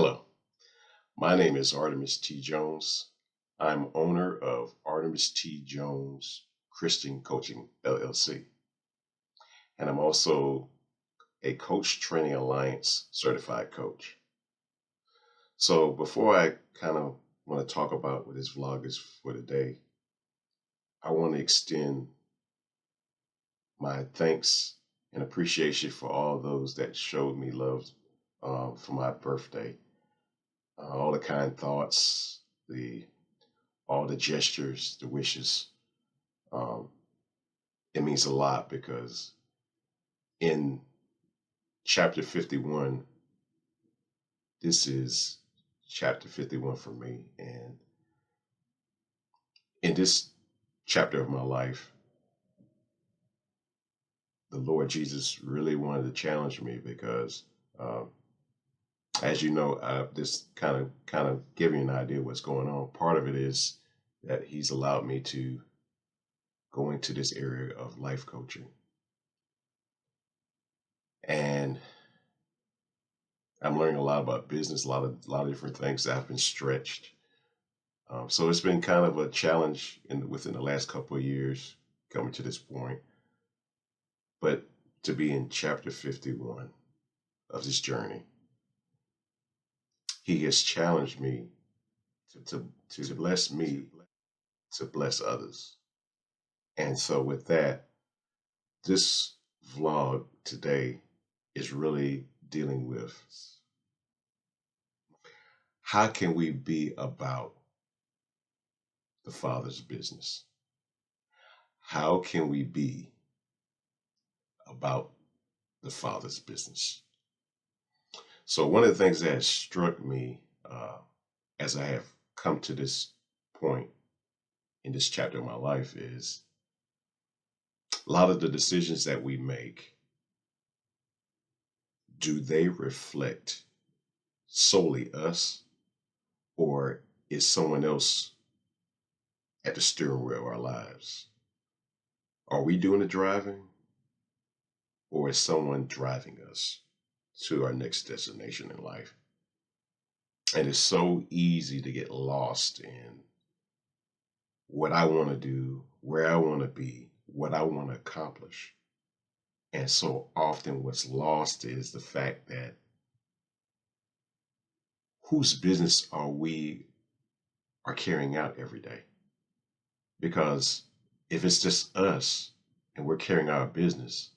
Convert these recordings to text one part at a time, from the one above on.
Hello, my name is Artemis T. Jones. I'm owner of Artemis T. Jones Christian Coaching LLC, and I'm also a Coach Training Alliance certified coach. So before I kind of want to talk about what this vlog is for today, I want to extend my thanks and appreciation for all those that showed me love for my birthday. All the kind thoughts, the all the gestures, the wishes. Um, it means a lot because in chapter 51, this is chapter 51 for me. And in this chapter of my life, the Lord Jesus really wanted to challenge me because, um, as you know, this kind of giving you an idea of what's going on. Part of it is that He's allowed me to go into this area of life coaching, and I'm learning a lot about business, a lot of different things that have been stretched. So it's been kind of a challenge within the last couple of years coming to this point. But to be in chapter 51 of this journey, He has challenged me to bless me, to bless others. And so with that, this vlog today is really dealing with how can we be about the Father's business? How can we be about the Father's business? So one of the things that has struck me as I have come to this point in this chapter of my life is a lot of the decisions that we make, do they reflect solely us, or is someone else at the steering wheel of our lives? Are we doing the driving, or is someone driving us to our next destination in life? And it's so easy to get lost in what I want to do, where I want to be, what I want to accomplish. And so often what's lost is the fact that whose business are carrying out every day. Because if it's just us and we're carrying out our business,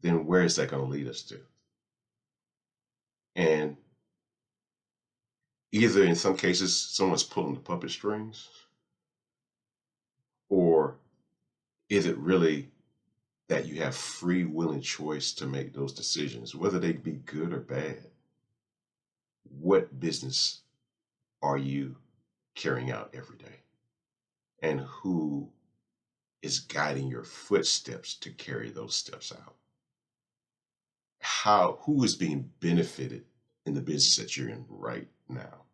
then where is that going to lead us to? And either in some cases someone's pulling the puppet strings, or is it really that you have free will and choice to make those decisions, whether they be good or bad? What business are you carrying out every day? And who is guiding your footsteps to carry those steps out? Who is being benefited in the business that you're in right now?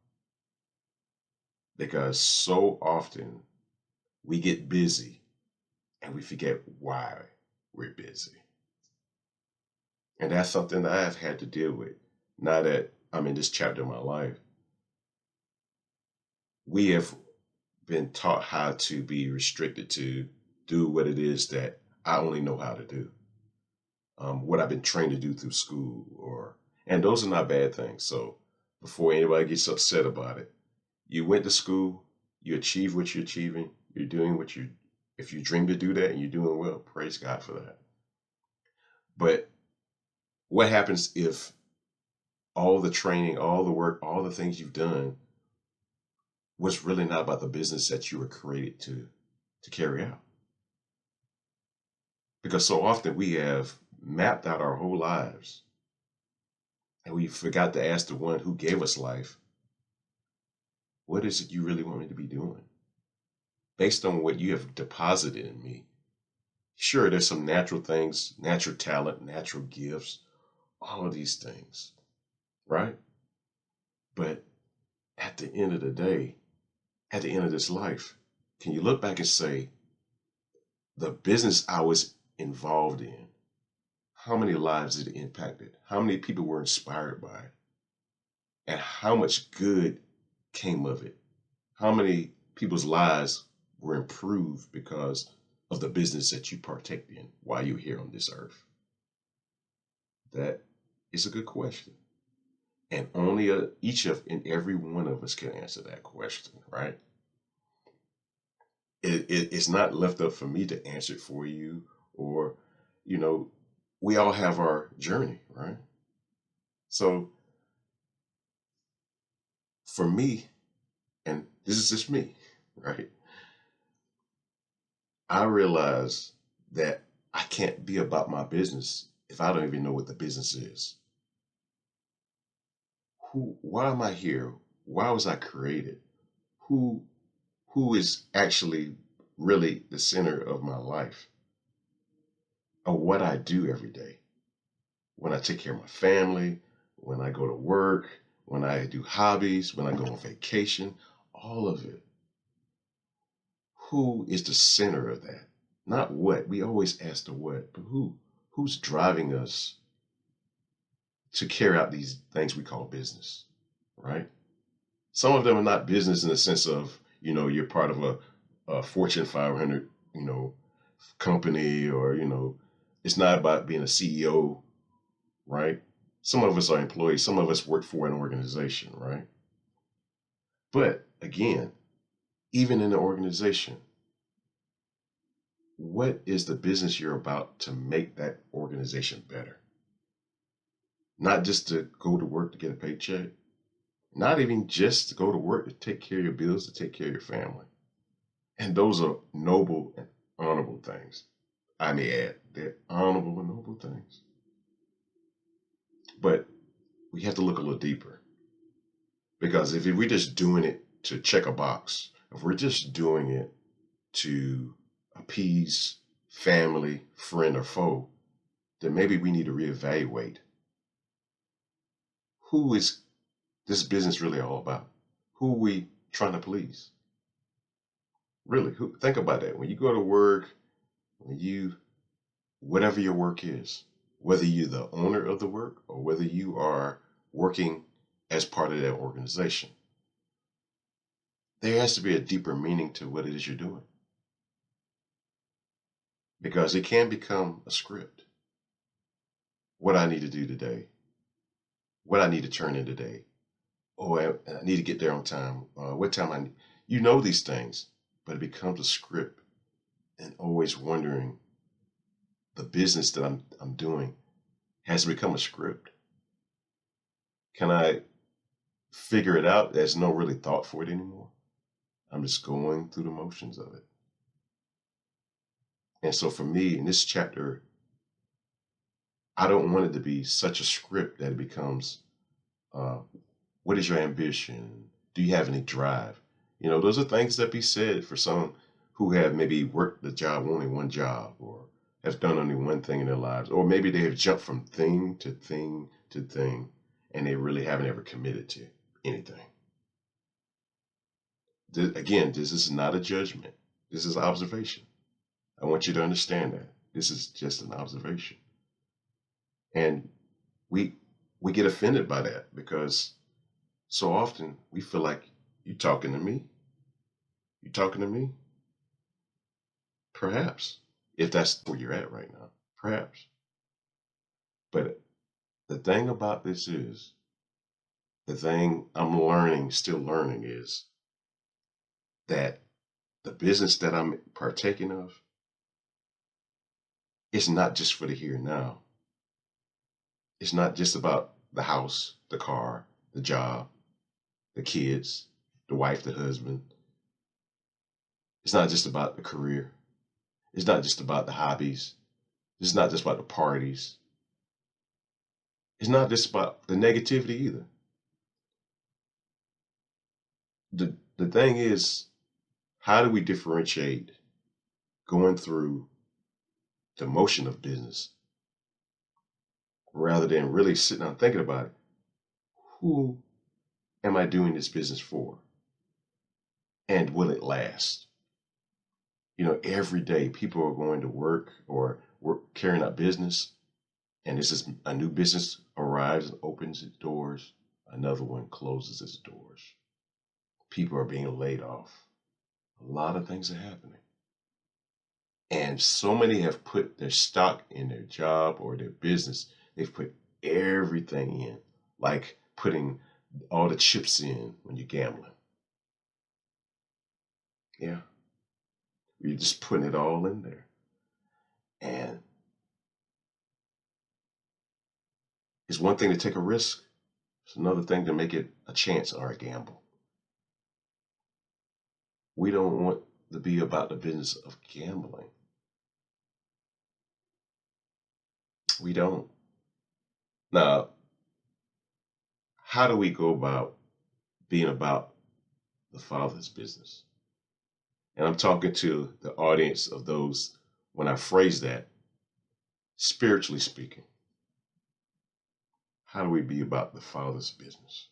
Because so often we get busy and we forget why we're busy. And that's something that I've had to deal with. Now that I'm in this chapter of my life, we have been taught how to be restricted to do what it is that I only know how to do, what I've been trained to do through school, and those are not bad things. So before anybody gets upset about it, you went to school, you achieve what you're achieving, you're doing if you dream to do that and you're doing well, praise God for that. But what happens if all the training, all the work, all the things you've done was really not about the business that you were created to carry out? Because so often we have mapped out our whole lives and we forgot to ask the one who gave us life, what is it you really want me to be doing? Based on what you have deposited in me. Sure, there's some natural things, natural talent, natural gifts, all of these things, right? But at the end of the day, at the end of this life, can you look back and say, the business I was involved in, how many lives it impacted? How many people were inspired by it? and how much good came of it. How many people's lives were improved because of the business that you partaked in while you're here on this earth? That is a good question. And only each of and every one of us can answer that question, right? It's not left up for me to answer it for you, or, you know, we all have our journey, right? So for me, and this is just me, right? I realize that I can't be about my business if I don't even know what the business is. Why am I here? Why was I created? Who, who is actually really the center of my life, or what I do every day? When I take care of my family, when I go to work, when I do hobbies, when I go on vacation, all of it. Who is the center of that? Not what. We always ask the what, but who? Who's driving us to carry out these things we call business, right? Some of them are not business in the sense of, you're part of a Fortune 500, company, or, it's not about being a CEO, right? Some of us are employees. Some of us work for an organization, right? But again, even in the organization, what is the business you're about to make that organization better? Not just to go to work to get a paycheck, not even just to go to work to take care of your bills, to take care of your family. And those are noble and honorable things. I may add, they're honorable and noble things. But we have to look a little deeper. Because if we're just doing it to check a box, if we're just doing it to appease family, friend, or foe, then maybe we need to reevaluate, who is this business really all about? Who are we trying to please? Really, think about that. When you go to work, whatever your work is, whether you're the owner of the work or whether you are working as part of that organization, there has to be a deeper meaning to what it is you're doing. Because it can become a script. What I need to do today, what I need to turn in today, I need to get there on time, what time I need. These things, but it becomes a script, and always wondering, the business that I'm doing has become a script. Can I figure it out? There's no really thought for it anymore. I'm just going through the motions of it. And so for me, in this chapter, I don't want it to be such a script that it becomes, what is your ambition? Do you have any drive? Those are things that be said for some who have maybe worked the job, only one job, or have done only one thing in their lives, or maybe they have jumped from thing to thing to thing, and they really haven't ever committed to anything. Again, this is not a judgment. This is observation. I want you to understand that. This is just an observation. And we get offended by that because so often we feel like, you talking to me? You talking to me? Perhaps, if that's where you're at right now, perhaps. But the thing about this is, the thing I'm learning, still learning, is that the business that I'm partaking of is not just for the here and now. It's not just about the house, the car, the job, the kids, the wife, the husband. It's not just about the career. It's not just about the hobbies. It's not just about the parties. It's not just about the negativity either. The thing is, how do we differentiate going through the motion of business rather than really sitting down thinking about it? Who am I doing this business for? And will it last? Every day people are going to work or carrying out business, and this is a new business arrives and opens its doors another one closes its doors. People are being laid off. A lot of things are happening. And so many have put their stock in their job or their business. They've put everything in, like putting all the chips in when you're gambling. Yeah. You're just putting it all in there. And it's one thing to take a risk. It's another thing to make it a chance or a gamble. We don't want to be about the business of gambling. We don't. Now, how do we go about being about the Father's business? And I'm talking to the audience of those when I phrase that, spiritually speaking. How do we be about the Father's business?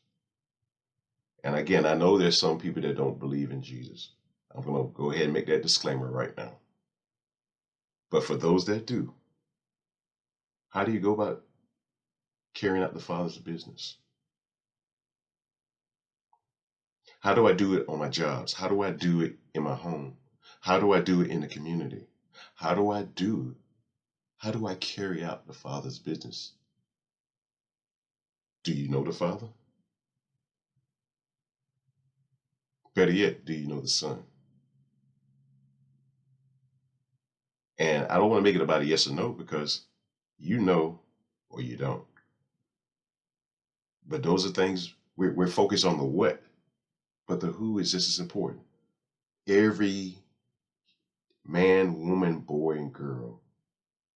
And again, I know there's some people that don't believe in Jesus. I'm going to go ahead and make that disclaimer right now. But for those that do, how do you go about carrying out the Father's business? How do I do it on my jobs? How do I do it in my home? How do I do it in the community? How do I do it? How do I carry out the Father's business? Do you know the Father? Better yet, do you know the Son? And I don't want to make it about a yes or no because you know or you don't. But those are things we're focused on the what, but the who is just as important. Every man, woman, boy, and girl,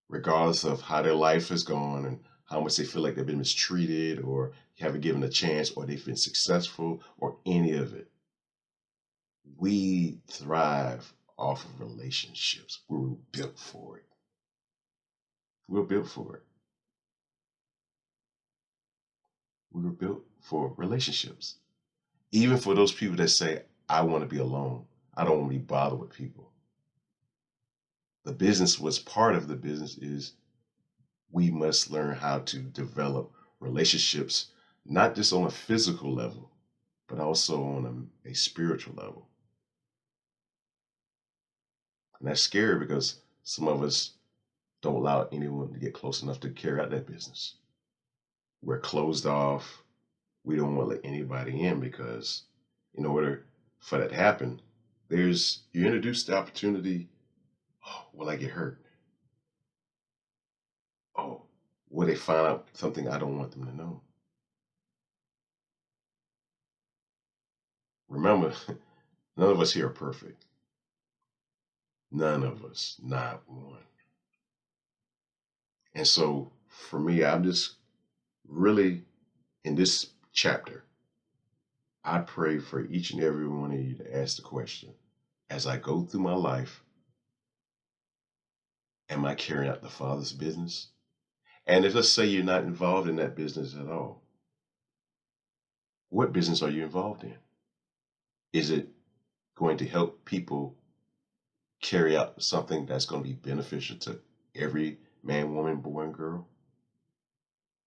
regardless of how their life has gone and how much they feel like they've been mistreated or haven't given a chance or they've been successful or any of it, we thrive off of relationships. We were built for it. We were built for it. We were built for relationships. Even for those people that say, I want to be alone. I don't want to be bothered with people. The business was part of the business is we must learn how to develop relationships, not just on a physical level, but also on a spiritual level. And that's scary because some of us don't allow anyone to get close enough to carry out that business. We're closed off. We don't want to let anybody in because in order for that to happen, you introduce the opportunity. Oh, will I get hurt? Oh, will they find out something I don't want them to know? Remember, none of us here are perfect. None of us, not one. And so for me, I'm just really in this chapter, I pray for each and every one of you to ask the question as I go through my life, am I carrying out the Father's business? And if let's say you're not involved in that business at all, what business are you involved in? Is it going to help people carry out something that's going to be beneficial to every man, woman, boy, and girl?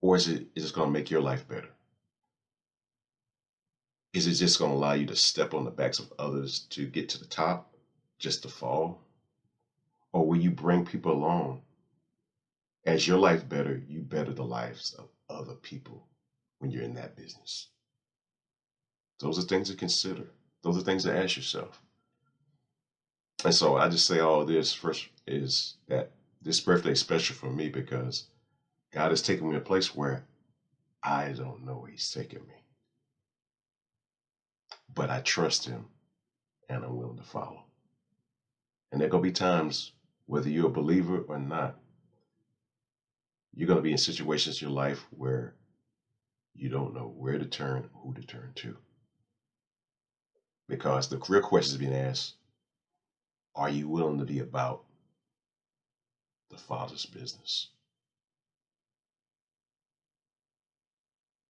Or is it going to make your life better? Is it just going to allow you to step on the backs of others to get to the top, just to fall? Or will you bring people along? As your life better, you better the lives of other people when you're in that business. Those are things to consider. Those are things to ask yourself. And so I just say all this first is that this birthday is special for me because God has taken me to a place where I don't know where He's taking me. But I trust Him and I'm willing to follow. And there are going to be times, whether you're a believer or not, you're going to be in situations in your life where you don't know where to turn, who to turn to. Because the real question is being asked, are you willing to be about the Father's business?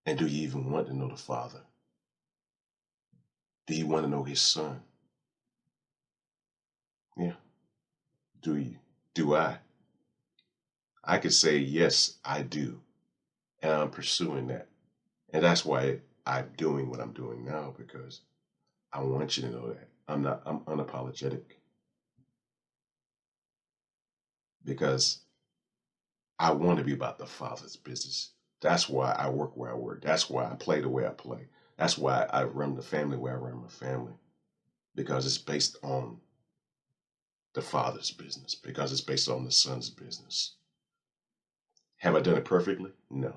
And do you even want to know the Father? Do you want to know His Son? Yeah. Do you? Do I? I could say, yes, I do. And I'm pursuing that. And that's why I'm doing what I'm doing now because I want you to know that I'm unapologetic because I want to be about the Father's business. That's why I work where I work. That's why I play the way I play. That's why I run the family where I run my family because it's based on the Father's business, because it's based on the Son's business. Have I done it perfectly? No.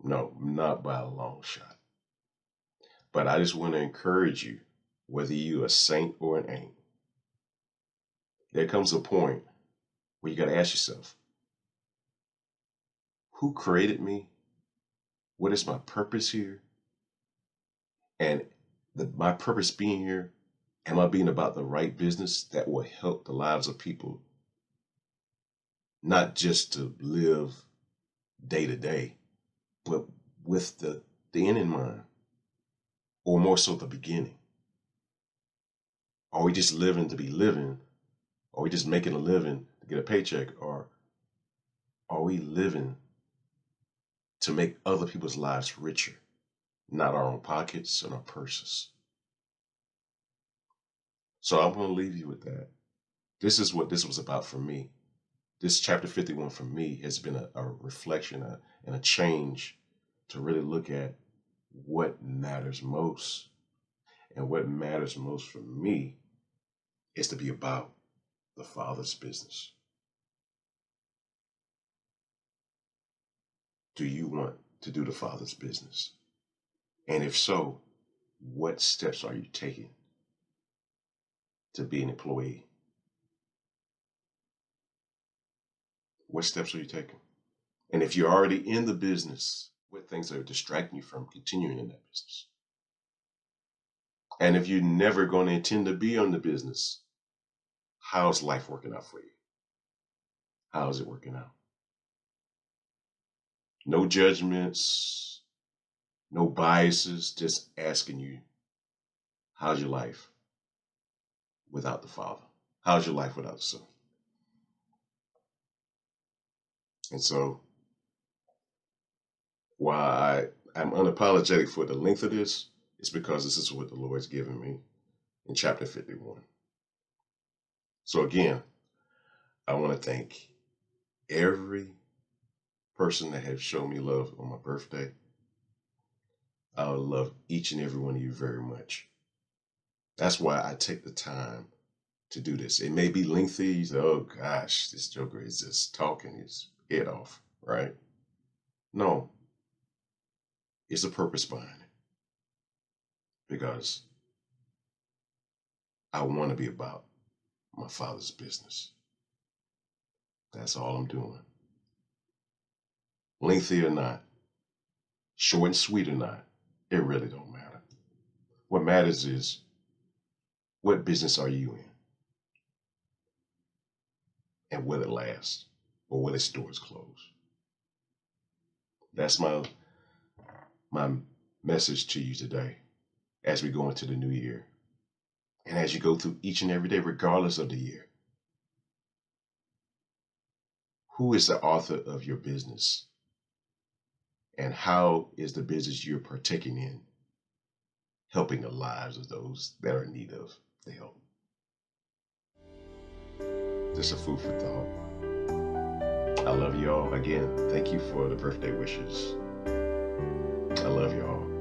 No, not by a long shot. But I just want to encourage you, whether you're a saint or an ain't, there comes a point where you got to ask yourself, who created me? What is my purpose here? And my purpose being here, am I being about the right business that will help the lives of people, not just to live day to day, but with the end in mind, or more so the beginning? Are we just living to be living? Are we just making a living to get a paycheck? Or are we living to make other people's lives richer, not our own pockets and our purses? So I'm going to leave you with that. This is what this was about for me. This chapter 51 for me has been a reflection and a change to really look at what matters most. And what matters most for me is to be about the Father's business. Do you want to do the Father's business? And if so, what steps are you taking to be an employee? What steps are you taking? And if you're already in the business, what things are distracting you from continuing in that business? And if you're never going to intend to be on the business, how's life working out for you? How is it working out? No judgments, no biases, just asking you, how's your life without the Father? How's your life without the Son? And so, while I'm unapologetic for the length of this, it's because this is what the Lord's given me in chapter 51. So again, I want to thank every person that has shown me love on my birthday. I love each and every one of you very much. That's why I take the time to do this. It may be lengthy. Oh gosh, this joker is just talking his head off, right? No, it's a purpose behind it. Because I want to be about my Father's business. That's all I'm doing. Lengthy or not, short and sweet or not, it really don't matter. What matters is, what business are you in? And will it last? Or will its doors close? That's my message to you today as we go into the new year. And as you go through each and every day, regardless of the year. Who is the author of your business? And how is the business you're partaking in helping the lives of those that are in need of the help? Just a food for thought. I love you all. Again, thank you for the birthday wishes. I love you all.